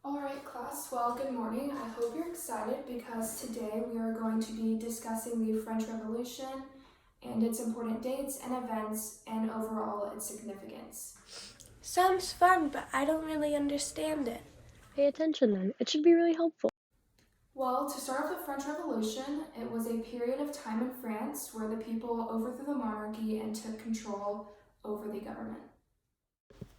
Alright class, well good morning. I hope you're excited because today we are going to be discussing the French Revolution and its important dates and events and overall its significance. Sounds fun, but I don't really understand it. Pay attention then. It should be really helpful. Well, to start off the French Revolution, it was a period of time in France where the people overthrew the monarchy and took control over the government.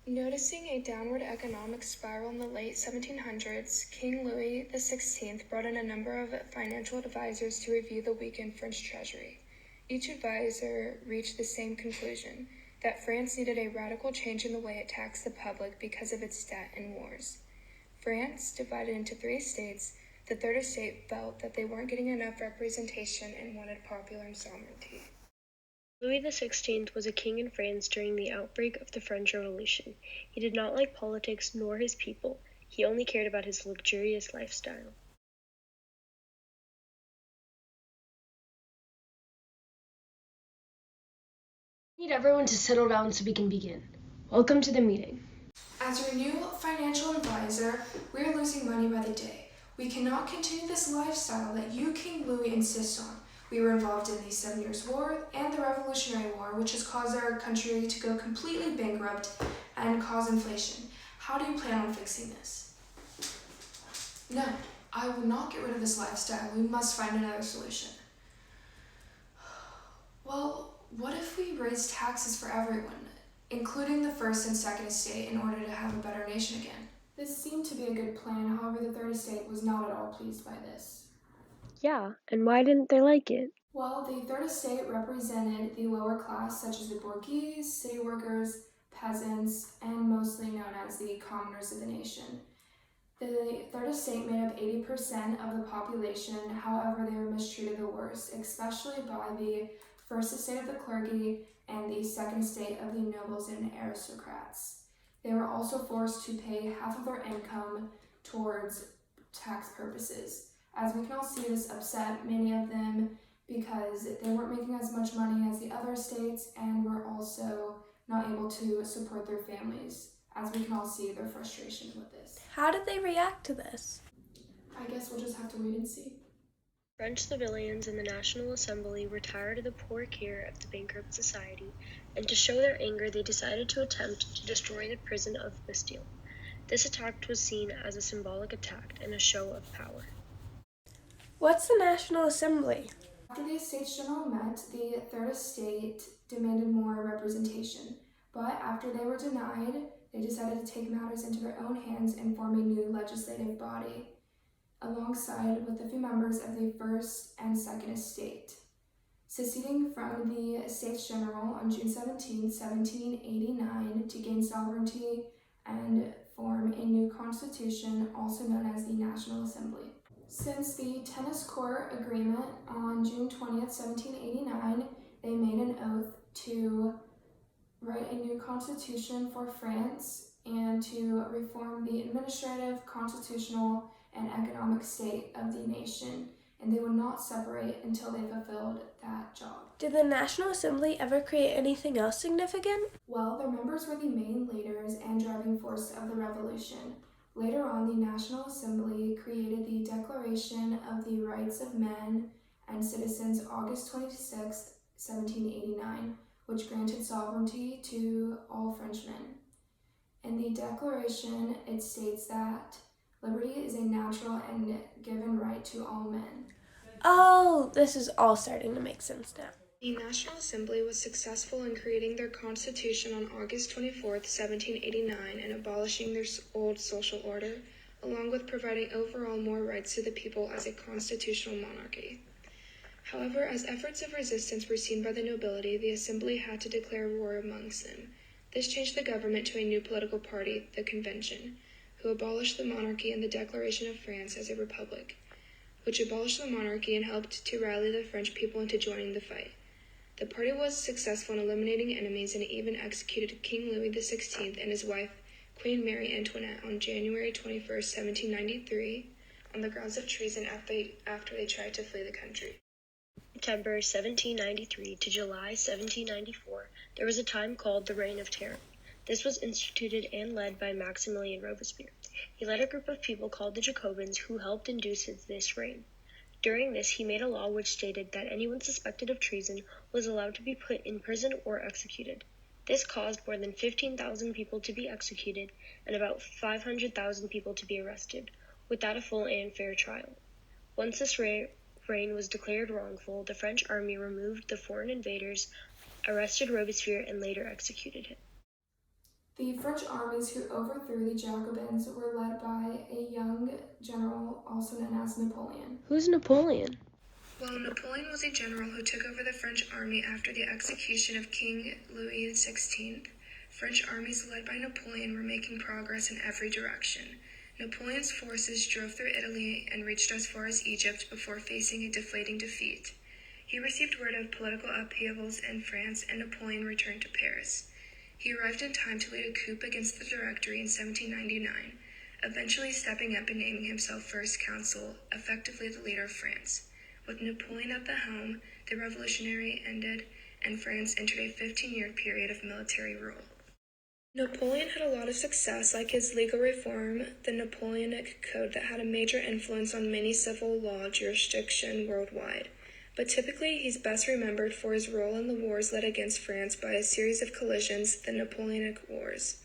Noticing a downward economic spiral in the late 1700s, King Louis XVI brought in a number of financial advisors to review the weakened French treasury. Each advisor reached the same conclusion, that France needed a radical change in the way it taxed the public because of its debt and wars. France, divided into 3 states, the third estate felt that they weren't getting enough representation and wanted popular sovereignty. Louis XVI was a king in France during the outbreak of the French Revolution. He did not like politics nor his people. He only cared about his luxurious lifestyle. I need everyone to settle down so we can begin. Welcome to the meeting. As your new financial advisor, we are losing money by the day. We cannot continue this lifestyle that you, King Louis, insist on. We were involved in the 7 Years' War and the Revolutionary War, which has caused our country to go completely bankrupt and cause inflation. How do you plan on fixing this? No, I will not get rid of this lifestyle. We must find another solution. Well, what if we raise taxes for everyone, including the first and second estate, in order to have a better nation again? This seemed to be a good plan, however the third estate was not at all pleased by this. Yeah, and why didn't they like it? Well, the third estate represented the lower class, such as the bourgeois, city workers, peasants, and mostly known as the commoners of the nation. The third estate made up 80% of the population, however they were mistreated the worst, especially by the first estate of the clergy and the second estate of the nobles and aristocrats. They were also forced to pay half of their income towards tax purposes. As we can all see, this upset many of them because they weren't making as much money as the other estates and were also not able to support their families. As we can all see, their frustration with this. How did they react to this? I guess we'll just have to wait and see. French civilians in the National Assembly were tired of the poor care of the bankrupt society, and to show their anger they decided to attempt to destroy the prison of Bastille. This attack was seen as a symbolic attack and a show of power. What's the National Assembly? After the Estates General met, the Third Estate demanded more representation, but after they were denied, they decided to take matters into their own hands and form a new legislative body, alongside with a few members of the First and Second Estate. Seceding from the Estates General on June 17, 1789, to gain sovereignty and form a new constitution, also known as the National Assembly. Since the Tennis Court Agreement on June 20th, 1789, they made an oath to write a new constitution for France and to reform the administrative, constitutional, and economic state of the nation, and they would not separate until they fulfilled that job. Did the National Assembly ever create anything else significant? Well, their members were the main leaders and driving force of the revolution. Later on, the National Assembly created the Declaration of the Rights of Men and Citizens August 26, 1789, which granted sovereignty to all Frenchmen. In the Declaration, it states that liberty is a natural and given right to all men. Oh, this is all starting to make sense now. The National Assembly was successful in creating their constitution on August 24, 1789, and abolishing their old social order, along with providing overall more rights to the people as a constitutional monarchy. However, as efforts of resistance were seen by the nobility, the Assembly had to declare war amongst them. This changed the government to a new political party, the Convention, who abolished the monarchy and the Declaration of France as a republic, which abolished the monarchy and helped to rally the French people into joining the fight. The party was successful in eliminating enemies and even executed King Louis XVI and his wife, Queen Mary Antoinette, on January 21, 1793, on the grounds of treason after they tried to flee the country. September 1793 to July 1794, there was a time called the Reign of Terror. This was instituted and led by Maximilian Robespierre. he led a group of people called the Jacobins who helped induce this reign. During this, he made a law which stated that anyone suspected of treason was allowed to be put in prison or executed. This caused more than 15,000 people to be executed and about 500,000 people to be arrested, without a full and fair trial. Once this reign was declared wrongful, the French army removed the foreign invaders, arrested Robespierre, and later executed him. The French armies who overthrew the Jacobins were led by a young general also known as Napoleon. Who's Napoleon? Well, Napoleon was a general who took over the French army after the execution of King Louis XVI. French armies led by Napoleon were making progress in every direction. Napoleon's forces drove through Italy and reached as far as Egypt before facing a deflating defeat. He received word of political upheavals in France, and Napoleon returned to Paris. He arrived in time to lead a coup against the Directory in 1799, eventually stepping up and naming himself First Consul, effectively the leader of France. With Napoleon at the helm, the Revolutionary ended, and France entered a 15-year period of military rule. Napoleon had a lot of success, like his legal reform, the Napoleonic Code, that had a major influence on many civil law jurisdictions worldwide. But typically, he's best remembered for his role in the wars led against France by a series of collisions, the Napoleonic Wars.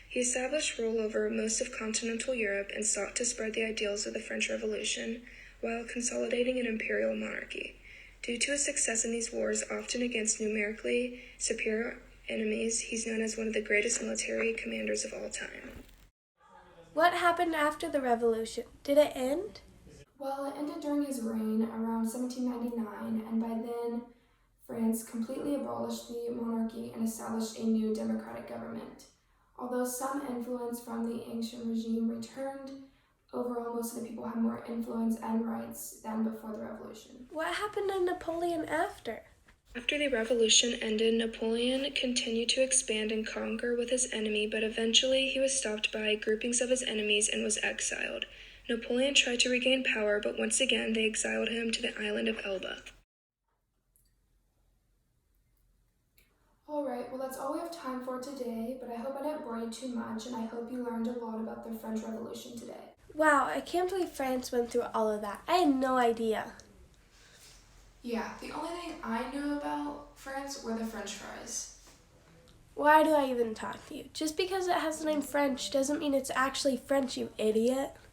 He established rule over most of continental Europe and sought to spread the ideals of the French Revolution while consolidating an imperial monarchy. Due to his success in these wars, often against numerically superior enemies, he's known as one of the greatest military commanders of all time. What happened after the revolution? Did it end? Well, it ended during his reign around 1799, and by then, France completely abolished the monarchy and established a new democratic government. Although some influence from the ancient regime returned, overall most of the people had more influence and rights than before the revolution. What happened to Napoleon after? After the revolution ended, Napoleon continued to expand and conquer with his enemy, but eventually he was stopped by groupings of his enemies and was exiled. Napoleon tried to regain power, but once again they exiled him to the island of Elba. Alright, well that's all we have time for today, but I hope I didn't bore you too much, and I hope you learned a lot about the French Revolution today. Wow, I can't believe France went through all of that. I had no idea. Yeah, the only thing I knew about France were the French fries. Why do I even talk to you? Just because it has the name French doesn't mean it's actually French, you idiot.